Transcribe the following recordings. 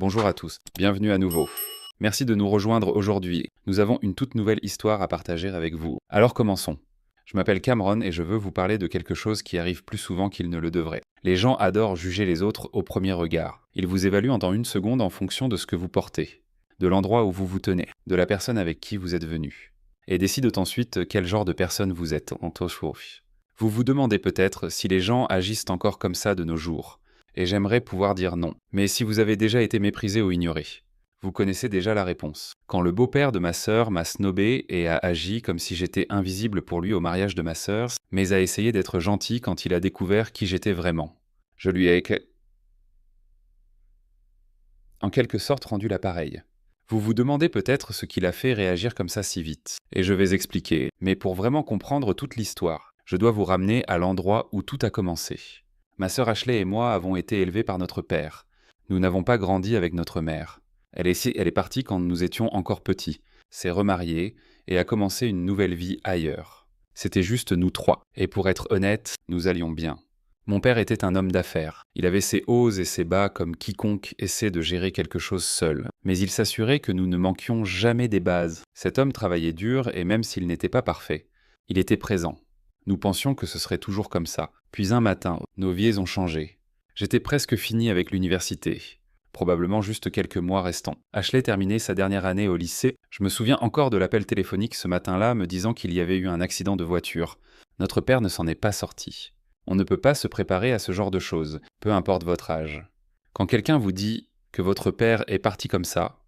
Bonjour à tous, bienvenue à nouveau. Merci de nous rejoindre aujourd'hui. Nous avons une toute nouvelle histoire à partager avec vous. Alors commençons. Je m'appelle Cameron et je veux vous parler de quelque chose qui arrive plus souvent qu'il ne le devrait. Les gens adorent juger les autres au premier regard. Ils vous évaluent en une seconde en fonction de ce que vous portez, de l'endroit où vous vous tenez, de la personne avec qui vous êtes venu, et décident ensuite quel genre de personne vous êtes. Vous vous demandez peut-être si les gens agissent encore comme ça de nos jours. Et j'aimerais pouvoir dire non. Mais si vous avez déjà été méprisé ou ignoré, vous connaissez déjà la réponse. Quand le beau-père de ma sœur m'a snobé et a agi comme si j'étais invisible pour lui au mariage de ma sœur, mais a essayé d'être gentil quand il a découvert qui j'étais vraiment. Je lui ai en quelque sorte rendu l'appareil. Vous vous demandez peut-être ce qui l'a fait réagir comme ça si vite. Et je vais expliquer. Mais pour vraiment comprendre toute l'histoire, je dois vous ramener à l'endroit où tout a commencé. Ma sœur Ashley et moi avons été élevés par notre père. Nous n'avons pas grandi avec notre mère. Elle est partie quand nous étions encore petits, s'est remariée et a commencé une nouvelle vie ailleurs. C'était juste nous trois. Et pour être honnête, nous allions bien. Mon père était un homme d'affaires. Il avait ses hauts et ses bas comme quiconque essaie de gérer quelque chose seul. Mais il s'assurait que nous ne manquions jamais des bases. Cet homme travaillait dur et même s'il n'était pas parfait, il était présent. Nous pensions que ce serait toujours comme ça. Puis un matin, nos vies ont changé. J'étais presque fini avec l'université. Probablement juste quelques mois restants. Ashley terminait sa dernière année au lycée. Je me souviens encore de l'appel téléphonique ce matin-là me disant qu'il y avait eu un accident de voiture. Notre père ne s'en est pas sorti. On ne peut pas se préparer à ce genre de choses, peu importe votre âge. Quand quelqu'un vous dit que votre père est parti comme ça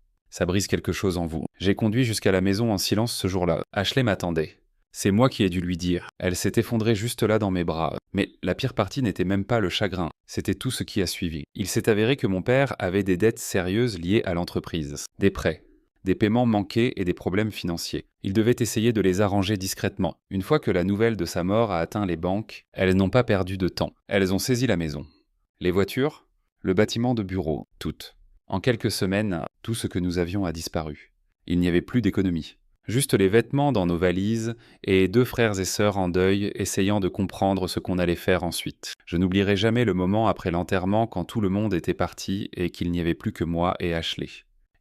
brise quelque chose en vous. J'ai conduit jusqu'à la maison en silence ce jour-là. Ashley m'attendait. C'est moi qui ai dû lui dire. Elle s'est effondrée juste là dans mes bras. Mais la pire partie n'était même pas le chagrin, c'était tout ce qui a suivi. Il s'est avéré que mon père avait des dettes sérieuses liées à l'entreprise. Des prêts, des paiements manqués et des problèmes financiers. Il devait essayer de les arranger discrètement. Une fois que la nouvelle de sa mort a atteint les banques, elles n'ont pas perdu de temps. Elles ont saisi la maison. Les voitures, le bâtiment de bureau, toutes. En quelques semaines, tout ce que nous avions a disparu. Il n'y avait plus d'économie. Juste les vêtements dans nos valises et 2 frères et sœurs en deuil essayant de comprendre ce qu'on allait faire ensuite. Je n'oublierai jamais le moment après l'enterrement quand tout le monde était parti et qu'il n'y avait plus que moi et Ashley.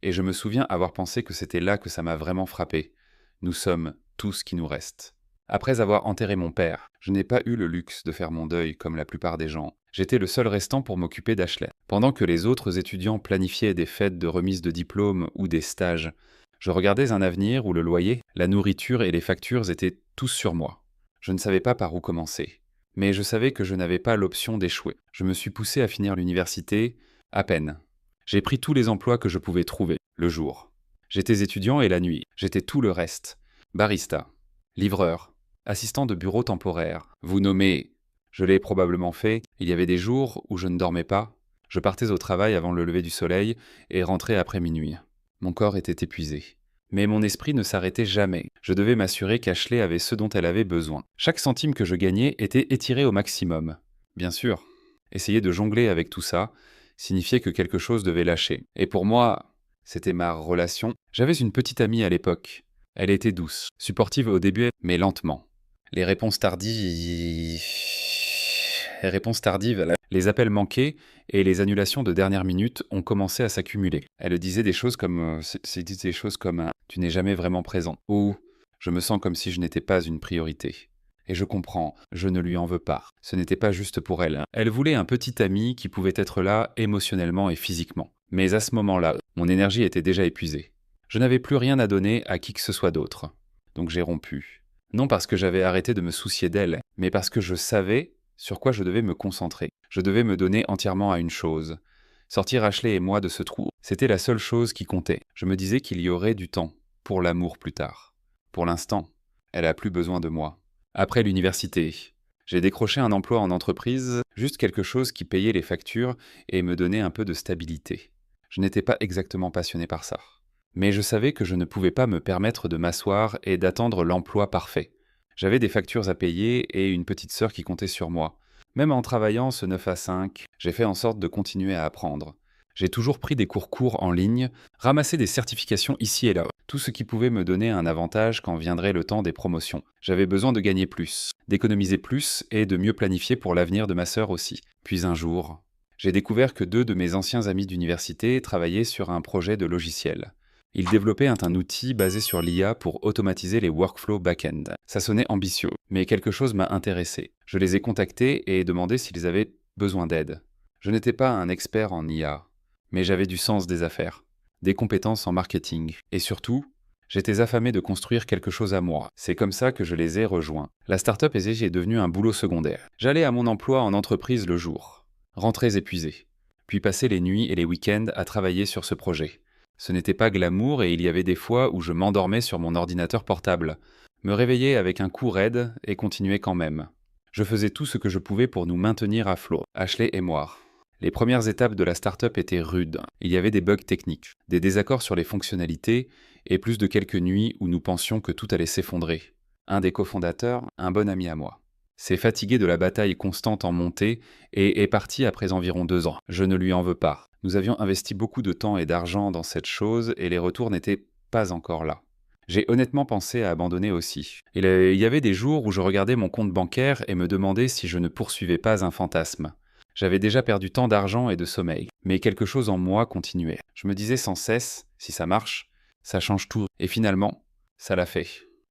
Et je me souviens avoir pensé que c'était là que ça m'a vraiment frappé. Nous sommes tout ce qui nous reste. Après avoir enterré mon père, je n'ai pas eu le luxe de faire mon deuil comme la plupart des gens. J'étais le seul restant pour m'occuper d'Ashley. Pendant que les autres étudiants planifiaient des fêtes de remise de diplôme ou des stages, je regardais un avenir où le loyer, la nourriture et les factures étaient tous sur moi. Je ne savais pas par où commencer. Mais je savais que je n'avais pas l'option d'échouer. Je me suis poussé à finir l'université, à peine. J'ai pris tous les emplois que je pouvais trouver, le jour. J'étais étudiant et la nuit, j'étais tout le reste. Barista, livreur, assistant de bureau temporaire. Vous nommez, je l'ai probablement fait, il y avait des jours où je ne dormais pas. Je partais au travail avant le lever du soleil et rentrais après minuit. Mon corps était épuisé. Mais mon esprit ne s'arrêtait jamais. Je devais m'assurer qu'Ashley avait ce dont elle avait besoin. Chaque centime que je gagnais était étiré au maximum. Bien sûr, essayer de jongler avec tout ça signifiait que quelque chose devait lâcher. Et pour moi, c'était ma relation. J'avais une petite amie à l'époque. Elle était douce, supportive au début, mais lentement. Les réponses tardives, les appels manqués et les annulations de dernière minute ont commencé à s'accumuler. Elle disait des choses comme Tu n'es jamais vraiment présent » ou « Je me sens comme si je n'étais pas une priorité ». Et je comprends, je ne lui en veux pas. Ce n'était pas juste pour elle. Elle voulait un petit ami qui pouvait être là émotionnellement et physiquement. Mais à ce moment-là, mon énergie était déjà épuisée. Je n'avais plus rien à donner à qui que ce soit d'autre. Donc j'ai rompu. Non parce que j'avais arrêté de me soucier d'elle, mais parce que je savais sur quoi je devais me concentrer. Je devais me donner entièrement à une chose. Sortir Ashley et moi de ce trou, c'était la seule chose qui comptait. Je me disais qu'il y aurait du temps pour l'amour plus tard. Pour l'instant, elle a plus besoin de moi. Après l'université, j'ai décroché un emploi en entreprise, juste quelque chose qui payait les factures et me donnait un peu de stabilité. Je n'étais pas exactement passionné par ça. Mais je savais que je ne pouvais pas me permettre de m'asseoir et d'attendre l'emploi parfait. J'avais des factures à payer et une petite sœur qui comptait sur moi. Même en travaillant ce 9 à 5, j'ai fait en sorte de continuer à apprendre. J'ai toujours pris des cours courts en ligne, ramassé des certifications ici et là, tout ce qui pouvait me donner un avantage quand viendrait le temps des promotions. J'avais besoin de gagner plus, d'économiser plus et de mieux planifier pour l'avenir de ma sœur aussi. Puis un jour, J'ai découvert que 2 de mes anciens amis d'université travaillaient sur un projet de logiciel. Ils développaient un outil basé sur l'IA pour automatiser les workflows back-end. Ça sonnait ambitieux, mais quelque chose m'a intéressé. Je les ai contactés et demandé s'ils avaient besoin d'aide. Je n'étais pas un expert en IA, mais j'avais du sens des affaires, des compétences en marketing, et surtout, j'étais affamé de construire quelque chose à moi. C'est comme ça que je les ai rejoints. La startup est devenue un boulot secondaire. J'allais à mon emploi en entreprise le jour, rentrais épuisé, puis passais les nuits et les week-ends à travailler sur ce projet. Ce n'était pas glamour et il y avait des fois où je m'endormais sur mon ordinateur portable, me réveillais avec un coup raide et continuais quand même. Je faisais tout ce que je pouvais pour nous maintenir à flot, Ashley et moi. Les premières étapes de la start-up étaient rudes. Il y avait des bugs techniques, des désaccords sur les fonctionnalités et plus de quelques nuits où nous pensions que tout allait s'effondrer. Un des cofondateurs, un bon ami à moi, s'est fatigué de la bataille constante en montée et est parti après environ 2 ans. Je ne lui en veux pas. Nous avions investi beaucoup de temps et d'argent dans cette chose et les retours n'étaient pas encore là. J'ai honnêtement pensé à abandonner aussi. Il y avait des jours où je regardais mon compte bancaire et me demandais si je ne poursuivais pas un fantasme. J'avais déjà perdu tant d'argent et de sommeil, mais quelque chose en moi continuait. Je me disais sans cesse, si ça marche, ça change tout. Et finalement, ça l'a fait.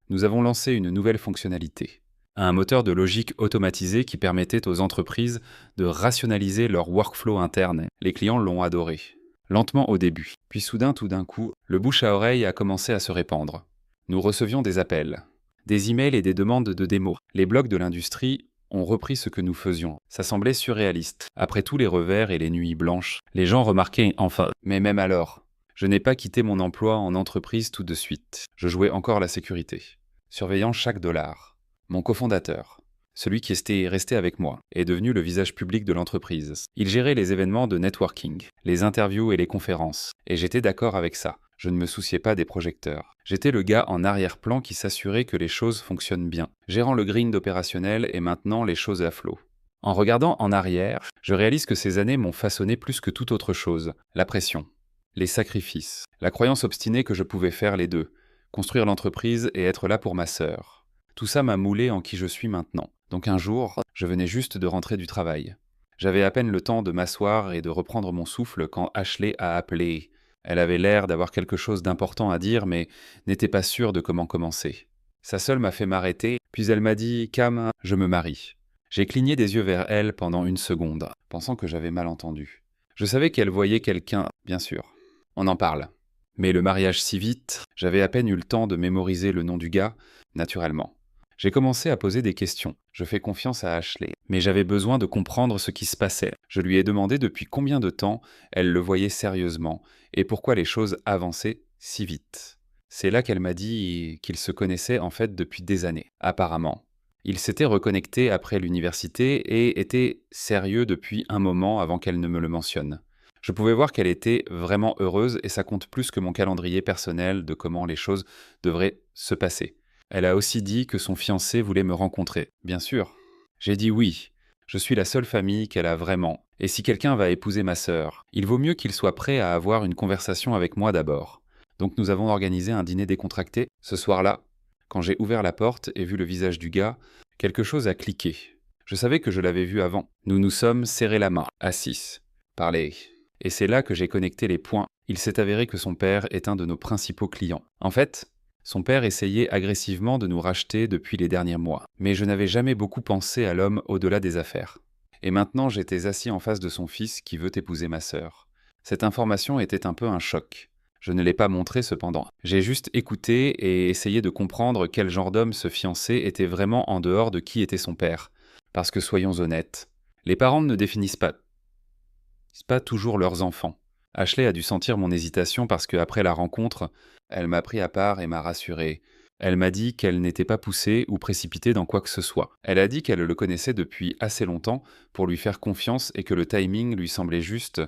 Nous avons lancé une nouvelle fonctionnalité. Un moteur de logique automatisé qui permettait aux entreprises de rationaliser leur workflow interne. Les clients l'ont adoré. Lentement au début, puis soudain, tout d'un coup, le bouche à oreille a commencé à se répandre. Nous recevions des appels, des emails et des demandes de démos. Les blogs de l'industrie ont repris ce que nous faisions. Ça semblait surréaliste. Après tous les revers et les nuits blanches, les gens remarquaient enfin. Mais même alors, je n'ai pas quitté mon emploi en entreprise tout de suite. Je jouais encore la sécurité, surveillant chaque dollar. Mon cofondateur, celui qui était resté avec moi, est devenu le visage public de l'entreprise. Il gérait les événements de networking, les interviews et les conférences. Et j'étais d'accord avec ça. Je ne me souciais pas des projecteurs. J'étais le gars en arrière-plan qui s'assurait que les choses fonctionnent bien, gérant le grind opérationnel et maintenant les choses à flot. En regardant en arrière, je réalise que ces années m'ont façonné plus que toute autre chose. La pression, les sacrifices, la croyance obstinée que je pouvais faire les deux, construire l'entreprise et être là pour ma sœur. Tout ça m'a moulé en qui je suis maintenant. Donc un jour, je venais juste de rentrer du travail. J'avais à peine le temps de m'asseoir et de reprendre mon souffle quand Ashley a appelé. Elle avait l'air d'avoir quelque chose d'important à dire, mais n'était pas sûre de comment commencer. Ça seule m'a fait m'arrêter, puis elle m'a dit « Cam, je me marie ». J'ai cligné des yeux vers elle pendant 1 seconde, pensant que j'avais mal entendu. Je savais qu'elle voyait quelqu'un, bien sûr. On en parle. Mais le mariage si vite, j'avais à peine eu le temps de mémoriser le nom du gars, naturellement. J'ai commencé à poser des questions. Je fais confiance à Ashley, mais j'avais besoin de comprendre ce qui se passait. Je lui ai demandé depuis combien de temps elle le voyait sérieusement et pourquoi les choses avançaient si vite. C'est là qu'elle m'a dit qu'ils se connaissaient en fait depuis des années, apparemment. Ils s'étaient reconnectés après l'université et étaient sérieux depuis un moment avant qu'elle ne me le mentionne. Je pouvais voir qu'elle était vraiment heureuse et ça compte plus que mon calendrier personnel de comment les choses devraient se passer. Elle a aussi dit que son fiancé voulait me rencontrer. Bien sûr. J'ai dit oui. Je suis la seule famille qu'elle a vraiment. Et si quelqu'un va épouser ma sœur, il vaut mieux qu'il soit prêt à avoir une conversation avec moi d'abord. Donc nous avons organisé un dîner décontracté. Ce soir-là, quand j'ai ouvert la porte et vu le visage du gars, quelque chose a cliqué. Je savais que je l'avais vu avant. Nous nous sommes serrés la main, à 6. Parlé. Et c'est là que j'ai connecté les points. Il s'est avéré que son père est un de nos principaux clients. En fait, son père essayait agressivement de nous racheter depuis les derniers mois, mais je n'avais jamais beaucoup pensé à l'homme au-delà des affaires. Et maintenant j'étais assis en face de son fils qui veut épouser ma sœur. Cette information était un peu un choc. Je ne l'ai pas montré cependant. J'ai juste écouté et essayé de comprendre quel genre d'homme ce fiancé était vraiment en dehors de qui était son père. Parce que soyons honnêtes, les parents ne définissent pas toujours leurs enfants. Ashley a dû sentir mon hésitation parce qu'après la rencontre, elle m'a pris à part et m'a rassuré. Elle m'a dit qu'elle n'était pas poussée ou précipitée dans quoi que ce soit. Elle a dit qu'elle le connaissait depuis assez longtemps pour lui faire confiance et que le timing lui semblait juste.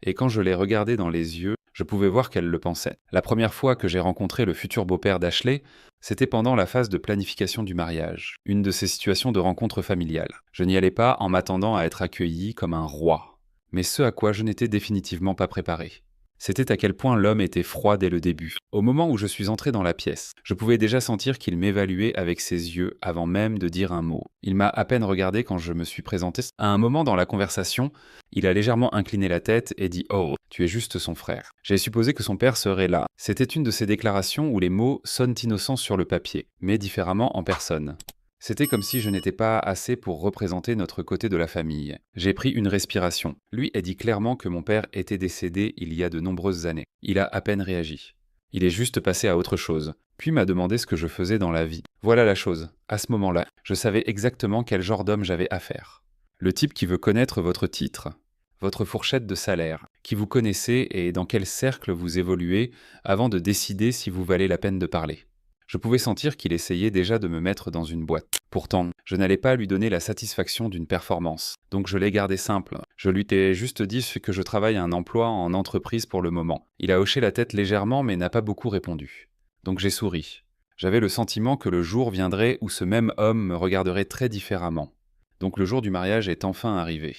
Et quand je l'ai regardée dans les yeux, je pouvais voir qu'elle le pensait. La première fois que j'ai rencontré le futur beau-père d'Ashley, c'était pendant la phase de planification du mariage, une de ces situations de rencontre familiale. Je n'y allais pas en m'attendant à être accueilli comme un roi, mais ce à quoi je n'étais définitivement pas préparé. C'était à quel point l'homme était froid dès le début. Au moment où je suis entré dans la pièce, je pouvais déjà sentir qu'il m'évaluait avec ses yeux avant même de dire un mot. Il m'a à peine regardé quand je me suis présenté. À un moment dans la conversation, il a légèrement incliné la tête et dit « Oh, tu es juste son frère ». J'ai supposé que son père serait là. C'était une de ces déclarations où les mots sonnent innocents sur le papier, mais différemment en personne. C'était comme si je n'étais pas assez pour représenter notre côté de la famille. J'ai pris une respiration. Lui a dit clairement que mon père était décédé il y a de nombreuses années. Il a à peine réagi. Il est juste passé à autre chose. Puis m'a demandé ce que je faisais dans la vie. Voilà la chose. À ce moment-là, je savais exactement quel genre d'homme j'avais affaire. Le type qui veut connaître votre titre, votre fourchette de salaire, qui vous connaissez et dans quel cercle vous évoluez avant de décider si vous valez la peine de parler. Je pouvais sentir qu'il essayait déjà de me mettre dans une boîte. Pourtant, je n'allais pas lui donner la satisfaction d'une performance. Donc je l'ai gardé simple. Je lui ai juste dit que je travaille à un emploi en entreprise pour le moment. Il a hoché la tête légèrement mais n'a pas beaucoup répondu. Donc j'ai souri. J'avais le sentiment que le jour viendrait où ce même homme me regarderait très différemment. Donc le jour du mariage est enfin arrivé.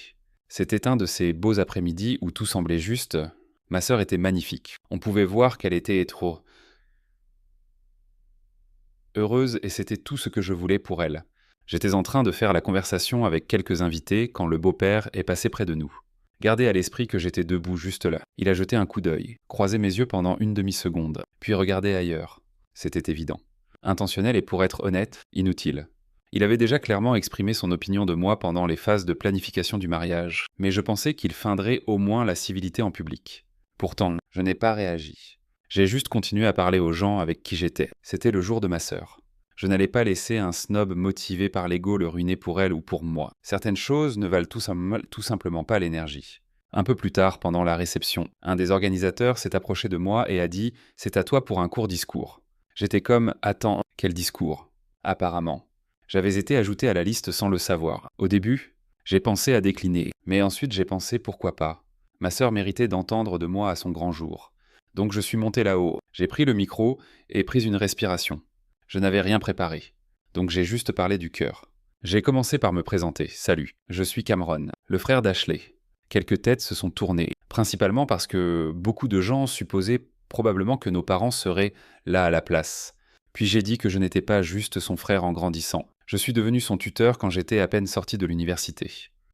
C'était un de ces beaux après-midi où tout semblait juste. Ma sœur était magnifique. On pouvait voir qu'elle était heureuse et c'était tout ce que je voulais pour elle. J'étais en train de faire la conversation avec quelques invités quand le beau-père est passé près de nous. Gardez à l'esprit que j'étais debout juste là. Il a jeté un coup d'œil, croisé mes yeux pendant une demi-seconde, puis regardé ailleurs. C'était évident. Intentionnel et pour être honnête, inutile. Il avait déjà clairement exprimé son opinion de moi pendant les phases de planification du mariage, mais je pensais qu'il feindrait au moins la civilité en public. Pourtant, je n'ai pas réagi. J'ai juste continué à parler aux gens avec qui j'étais. C'était le jour de ma sœur. Je n'allais pas laisser un snob motivé par l'ego le ruiner pour elle ou pour moi. Certaines choses ne valent tout simplement pas l'énergie. Un peu plus tard, pendant la réception, un des organisateurs s'est approché de moi et a dit « C'est à toi pour un court discours ». J'étais comme « Attends, quel discours ?» Apparemment. J'avais été ajouté à la liste sans le savoir. Au début, j'ai pensé à décliner, mais ensuite j'ai pensé pourquoi pas. Ma sœur méritait d'entendre de moi à son grand jour. Donc je suis monté là-haut, j'ai pris le micro et pris une respiration. Je n'avais rien préparé, donc j'ai juste parlé du cœur. J'ai commencé par me présenter. Salut, je suis Cameron, le frère d'Ashley. Quelques têtes se sont tournées, principalement parce que beaucoup de gens supposaient probablement que nos parents seraient là à la place. Puis j'ai dit que je n'étais pas juste son frère en grandissant. Je suis devenu son tuteur quand j'étais à peine sorti de l'université.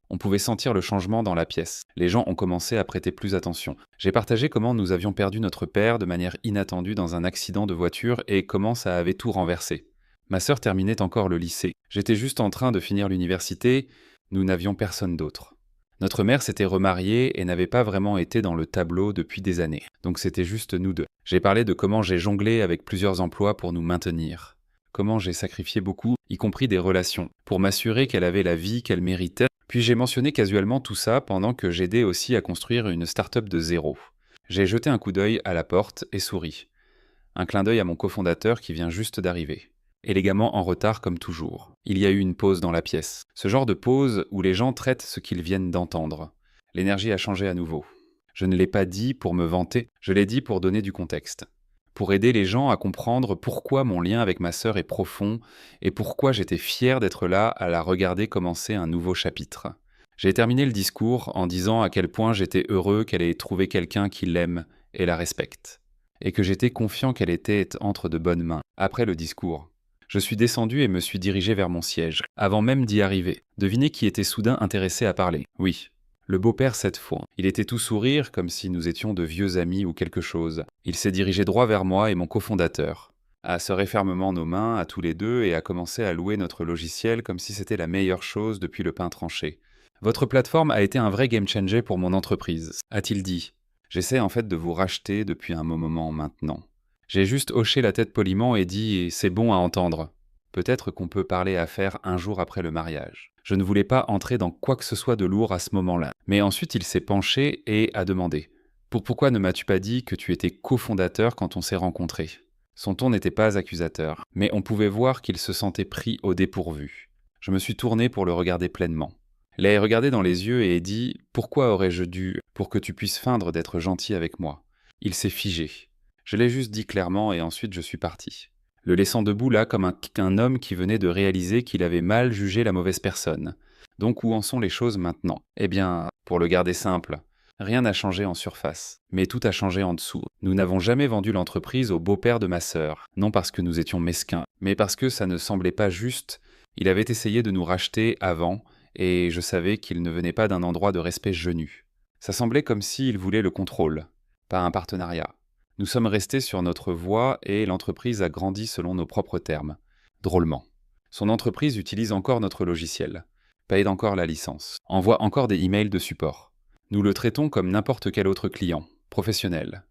On pouvait sentir le changement dans la pièce. Les gens ont commencé à prêter plus attention. J'ai partagé comment nous avions perdu notre père de manière inattendue dans un accident de voiture et comment ça avait tout renversé. Ma sœur terminait encore le lycée. J'étais juste en train de finir l'université. Nous n'avions personne d'autre. Notre mère s'était remariée et n'avait pas vraiment été dans le tableau depuis des années. Donc c'était juste nous deux. J'ai parlé de comment j'ai jonglé avec plusieurs emplois pour nous maintenir. Comment j'ai sacrifié beaucoup, y compris des relations, pour m'assurer qu'elle avait la vie qu'elle méritait. Puis j'ai mentionné casuellement tout ça pendant que j'aidais aussi à construire une start-up de zéro. J'ai jeté un coup d'œil à la porte et souri. Un clin d'œil à mon cofondateur qui vient juste d'arriver. Élégamment en retard comme toujours. Il y a eu une pause dans la pièce. Ce genre de pause où les gens traitent ce qu'ils viennent d'entendre. L'énergie a changé à nouveau. Je ne l'ai pas dit pour me vanter, je l'ai dit pour donner du contexte. Pour aider les gens à comprendre pourquoi mon lien avec ma sœur est profond et pourquoi j'étais fier d'être là à la regarder commencer un nouveau chapitre. J'ai terminé le discours en disant à quel point j'étais heureux qu'elle ait trouvé quelqu'un qui l'aime et la respecte, et que j'étais confiant qu'elle était entre de bonnes mains. Après le discours, je suis descendu et me suis dirigé vers mon siège, avant même d'y arriver. Devinez qui était soudain intéressé à parler. Oui. Le beau-père cette fois. Il était tout sourire, comme si nous étions de vieux amis ou quelque chose. Il s'est dirigé droit vers moi et mon cofondateur, a serré fermement nos mains à tous les deux et a commencé à louer notre logiciel comme si c'était la meilleure chose depuis le pain tranché. Votre plateforme a été un vrai game changer pour mon entreprise, a-t-il dit. J'essaie en fait de vous racheter depuis un moment maintenant. J'ai juste hoché la tête poliment et dit « c'est bon à entendre ». Peut-être qu'on peut parler affaires un jour après le mariage. Je ne voulais pas entrer dans quoi que ce soit de lourd à ce moment-là. Mais ensuite, il s'est penché et a demandé « Pourquoi ne m'as-tu pas dit que tu étais cofondateur quand on s'est rencontrés ?» Son ton n'était pas accusateur, mais on pouvait voir qu'il se sentait pris au dépourvu. Je me suis tourné pour le regarder pleinement. L'ai regardé dans les yeux et ai dit « Pourquoi aurais-je dû pour que tu puisses feindre d'être gentil avec moi ?» Il s'est figé. Je l'ai juste dit clairement et ensuite je suis parti. Le laissant debout là comme un homme qui venait de réaliser qu'il avait mal jugé la mauvaise personne. Donc où en sont les choses maintenant ? Eh bien, pour le garder simple, Rien n'a changé en surface, mais tout a changé en dessous. Nous n'avons jamais vendu l'entreprise au beau-père de ma sœur, non parce que nous étions mesquins, mais parce que ça ne semblait pas juste. Il avait essayé de nous racheter avant, et je savais qu'il ne venait pas d'un endroit de respect genou. Ça semblait comme s'il voulait le contrôle, pas un partenariat. Nous sommes restés sur notre voie et l'entreprise a grandi selon nos propres termes. Drôlement. Son entreprise utilise encore notre logiciel, paye encore la licence, envoie encore des emails de support. Nous le traitons comme n'importe quel autre client, professionnel.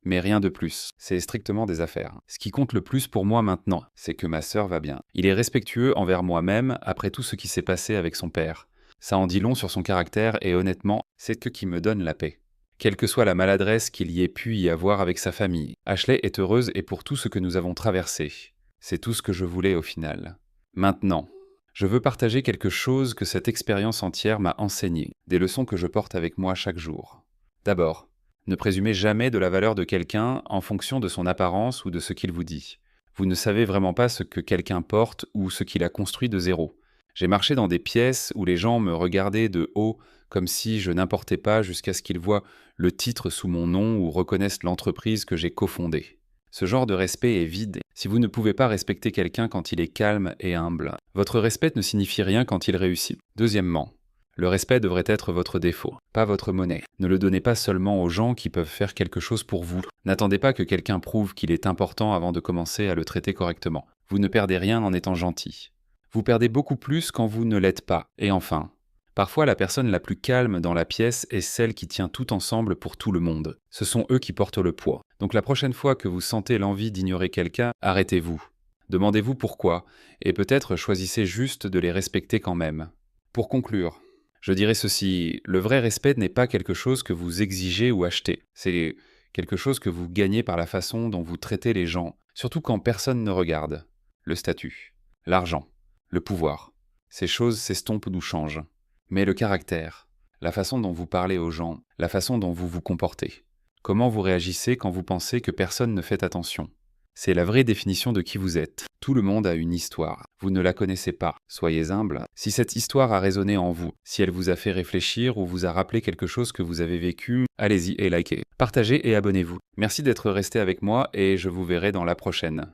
Mais rien de plus, c'est strictement des affaires. Ce qui compte le plus pour moi maintenant, c'est que ma sœur va bien. Il est respectueux envers moi-même après tout ce qui s'est passé avec son père. Ça en dit long sur son caractère et honnêtement, c'est ce qui me donne la paix. Quelle que soit la maladresse qu'il y ait pu y avoir avec sa famille, Ashley est heureuse et pour tout ce que nous avons traversé. C'est tout ce que je voulais au final. Maintenant, je veux partager quelque chose que cette expérience entière m'a enseigné, des leçons que je porte avec moi chaque jour. D'abord, ne présumez jamais de la valeur de quelqu'un en fonction de son apparence ou de ce qu'il vous dit. Vous ne savez vraiment pas ce que quelqu'un porte ou ce qu'il a construit de zéro. J'ai marché dans des pièces où les gens me regardaient de haut comme si je n'importais pas jusqu'à ce qu'ils voient le titre sous mon nom ou reconnaissent l'entreprise que j'ai cofondée. Ce genre de respect est vide. Si vous ne pouvez pas respecter quelqu'un quand il est calme et humble, votre respect ne signifie rien quand il réussit. Deuxièmement, le respect devrait être votre défaut, pas votre monnaie. Ne le donnez pas seulement aux gens qui peuvent faire quelque chose pour vous. N'attendez pas que quelqu'un prouve qu'il est important avant de commencer à le traiter correctement. Vous ne perdez rien en étant gentil. Vous perdez beaucoup plus quand vous ne l'êtes pas. Et enfin, parfois la personne la plus calme dans la pièce est celle qui tient tout ensemble pour tout le monde. Ce sont eux qui portent le poids. Donc la prochaine fois que vous sentez l'envie d'ignorer quelqu'un, arrêtez-vous. Demandez-vous pourquoi, et peut-être choisissez juste de les respecter quand même. Pour conclure, je dirais ceci, le vrai respect n'est pas quelque chose que vous exigez ou achetez. C'est quelque chose que vous gagnez par la façon dont vous traitez les gens, surtout quand personne ne regarde. Le statut, l'argent, le pouvoir. Ces choses s'estompent ou changent. Mais le caractère, la façon dont vous parlez aux gens, la façon dont vous vous comportez. Comment vous réagissez quand vous pensez que personne ne fait attention? C'est la vraie définition de qui vous êtes. Tout le monde a une histoire. Vous ne la connaissez pas. Soyez humble. Si cette histoire a résonné en vous, si elle vous a fait réfléchir ou vous a rappelé quelque chose que vous avez vécu, allez-y et likez. Partagez et abonnez-vous. Merci d'être resté avec moi et je vous verrai dans la prochaine.